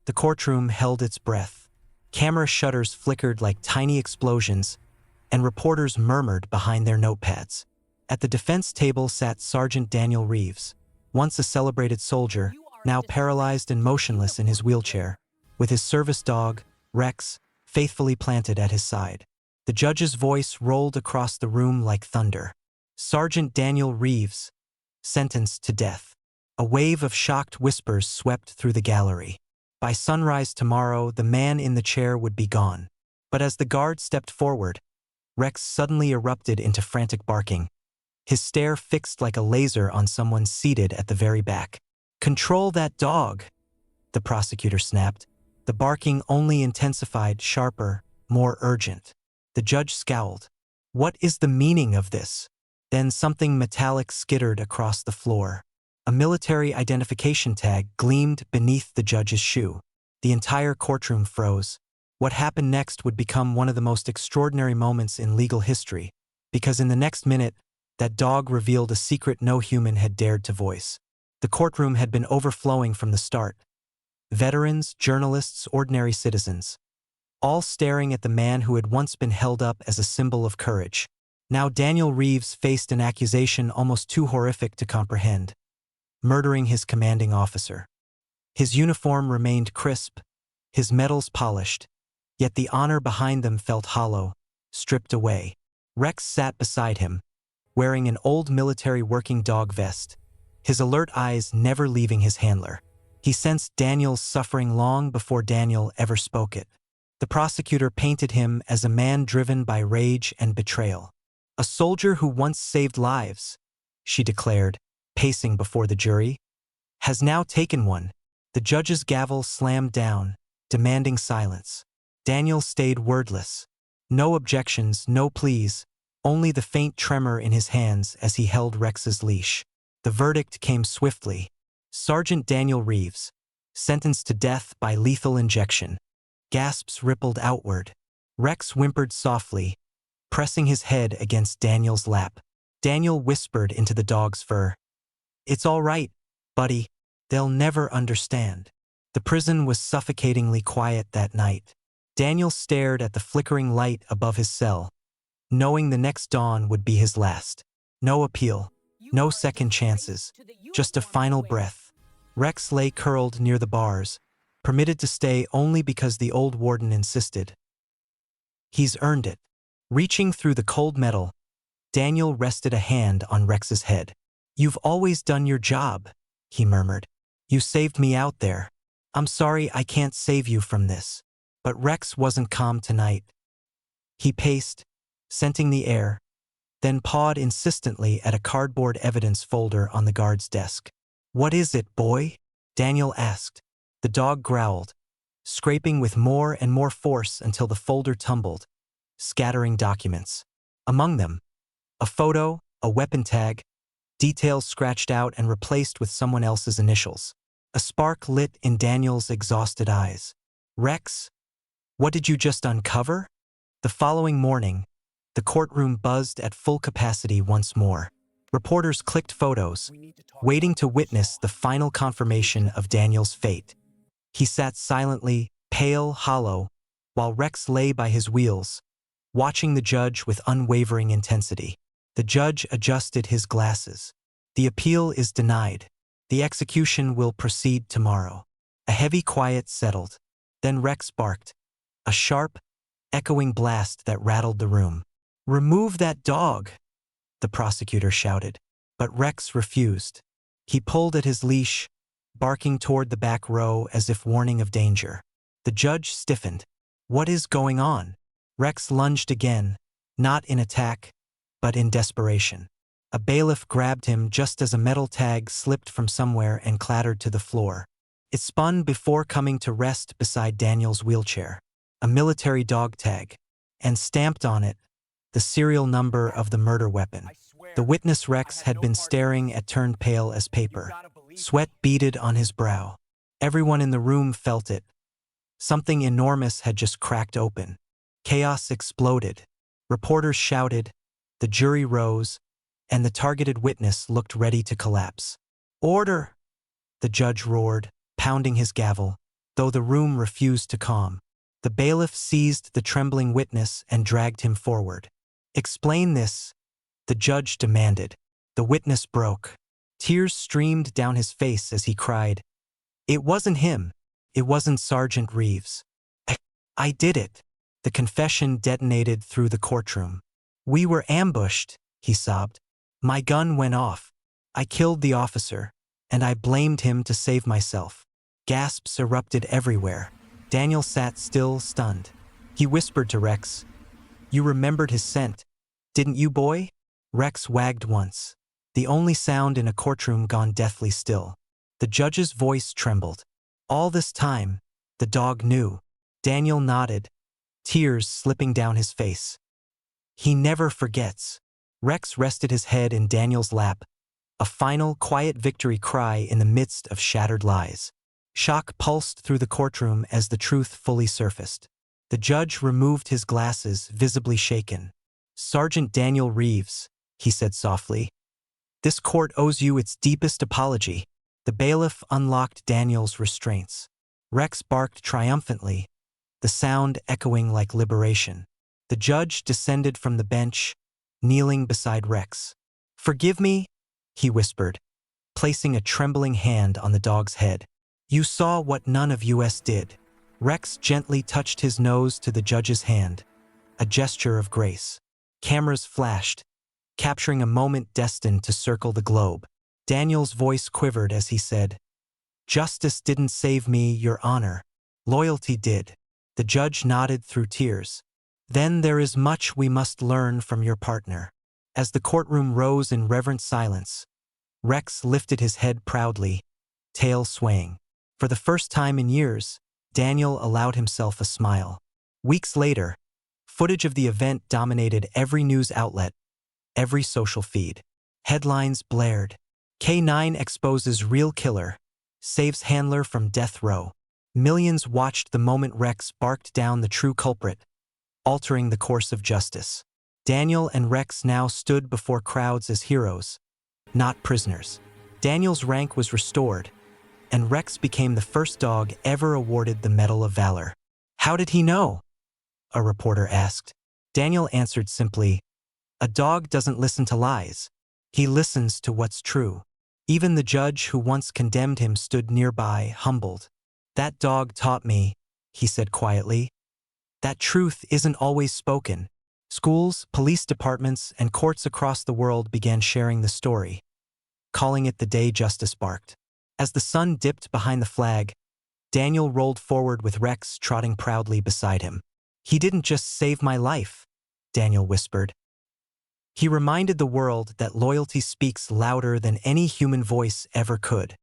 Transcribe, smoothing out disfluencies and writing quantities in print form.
The courtroom held its breath. Camera shutters flickered like tiny explosions, and reporters murmured behind their notepads. At the defense table sat Sergeant Daniel Reeves, once a celebrated soldier, now paralyzed and motionless in his wheelchair, with his service dog, Rex, faithfully planted at his side. The judge's voice rolled across the room like thunder. Sergeant Daniel Reeves, sentenced to death. A wave of shocked whispers swept through the gallery. By sunrise tomorrow, the man in the chair would be gone. But as the guard stepped forward, Rex suddenly erupted into frantic barking, his stare fixed like a laser on someone seated at the very back. "Control that dog," the prosecutor snapped. The barking only intensified, sharper, more urgent. The judge scowled. "What is the meaning of this?" Then something metallic skittered across the floor. A military identification tag gleamed beneath the judge's shoe. The entire courtroom froze. What happened next would become one of the most extraordinary moments in legal history, because in the next minute, that dog revealed a secret no human had dared to voice. The courtroom had been overflowing from the start. Veterans, journalists, ordinary citizens, all staring at the man who had once been held up as a symbol of courage. Now Daniel Reeves faced an accusation almost too horrific to comprehend: murdering his commanding officer. His uniform remained crisp, his medals polished, yet the honor behind them felt hollow, stripped away. Rex sat beside him, wearing an old military working dog vest, his alert eyes never leaving his handler. He sensed Daniel's suffering long before Daniel ever spoke it. The prosecutor painted him as a man driven by rage and betrayal. "A soldier who once saved lives," she declared, pacing before the jury, "has now taken one." The judge's gavel slammed down, demanding silence. Daniel stayed wordless. No objections, no pleas, only the faint tremor in his hands as he held Rex's leash. The verdict came swiftly. Sergeant Daniel Reeves, sentenced to death by lethal injection. Gasps rippled outward. Rex whimpered softly, pressing his head against Daniel's lap. Daniel whispered into the dog's fur, "It's all right, buddy. They'll never understand." The prison was suffocatingly quiet that night. Daniel stared at the flickering light above his cell, knowing the next dawn would be his last. No appeal, no second chances, just a final breath. Rex lay curled near the bars, permitted to stay only because the old warden insisted. "He's earned it." Reaching through the cold metal, Daniel rested a hand on Rex's head. "You've always done your job," he murmured. "You saved me out there. I'm sorry I can't save you from this." But Rex wasn't calm tonight. He paced, scenting the air, then pawed insistently at a cardboard evidence folder on the guard's desk. "What is it, boy?" Daniel asked. The dog growled, scraping with more and more force until the folder tumbled, scattering documents. Among them, a photo, a weapon tag, details scratched out and replaced with someone else's initials. A spark lit in Daniel's exhausted eyes. "Rex, what did you just uncover?" The following morning, the courtroom buzzed at full capacity once more. Reporters clicked photos, waiting to witness the final confirmation of Daniel's fate. He sat silently, pale, hollow, while Rex lay by his wheels, watching the judge with unwavering intensity. The judge adjusted his glasses. "The appeal is denied. The execution will proceed tomorrow." A heavy quiet settled. Then Rex barked, a sharp, echoing blast that rattled the room. "Remove that dog," the prosecutor shouted. But Rex refused. He pulled at his leash, barking toward the back row as if warning of danger. The judge stiffened. "What is going on?" Rex lunged again, not in attack, but in desperation. A bailiff grabbed him just as a metal tag slipped from somewhere and clattered to the floor. It spun before coming to rest beside Daniel's wheelchair. A military dog tag, and stamped on it, the serial number of the murder weapon. The witness Rex had been staring at turned pale as paper. Sweat beaded on his brow. Everyone in the room felt it. Something enormous had just cracked open. Chaos exploded. Reporters shouted, the jury rose, and the targeted witness looked ready to collapse. "Order!" the judge roared, pounding his gavel. though the room refused to calm. The bailiff seized the trembling witness and dragged him forward. "Explain this," the judge demanded. The witness broke. Tears streamed down his face as he cried, "It wasn't him. It wasn't Sergeant Reeves. I did it." The confession detonated through the courtroom. "We were ambushed," he sobbed. "My gun went off. I killed the officer, and I blamed him to save myself." Gasps erupted everywhere. Daniel sat still, stunned. He whispered to Rex, "You remembered his scent, didn't you, boy?" Rex wagged once, the only sound in a courtroom gone deathly still. The judge's voice trembled. All this time, the dog knew. Daniel nodded, tears slipping down his face. "He never forgets." Rex rested his head in Daniel's lap, a final, quiet victory cry in the midst of shattered lies. Shock pulsed through the courtroom as the truth fully surfaced. The judge removed his glasses, visibly shaken. "Sergeant Daniel Reeves," he said softly, "this court owes you its deepest apology." The bailiff unlocked Daniel's restraints. Rex barked triumphantly, the sound echoing like liberation. The judge descended from the bench, kneeling beside Rex. "Forgive me," he whispered, placing a trembling hand on the dog's head. "You saw what none of us did." Rex gently touched his nose to the judge's hand, a gesture of grace. Cameras flashed, capturing a moment destined to circle the globe. Daniel's voice quivered as he said, "Justice didn't save me, Your Honor. Loyalty did." The judge nodded through tears. "Then there is much we must learn from your partner." As the courtroom rose in reverent silence, Rex lifted his head proudly, tail swaying. For the first time in years, Daniel allowed himself a smile. Weeks later, footage of the event dominated every news outlet, every social feed. Headlines blared. "K9 exposes real killer, saves handler from death row." Millions watched the moment Rex barked down the true culprit, altering the course of justice. Daniel and Rex now stood before crowds as heroes, not prisoners. Daniel's rank was restored, and Rex became the first dog ever awarded the Medal of Valor. "How did he know?" a reporter asked. Daniel answered simply, "A dog doesn't listen to lies. He listens to what's true." Even the judge who once condemned him stood nearby, humbled. "That dog taught me," he said quietly, "that truth isn't always spoken." Schools, police departments, and courts across the world began sharing the story, calling it the day justice barked. As the sun dipped behind the flag, Daniel rolled forward with Rex trotting proudly beside him. "He didn't just save my life," Daniel whispered. "He reminded the world that loyalty speaks louder than any human voice ever could."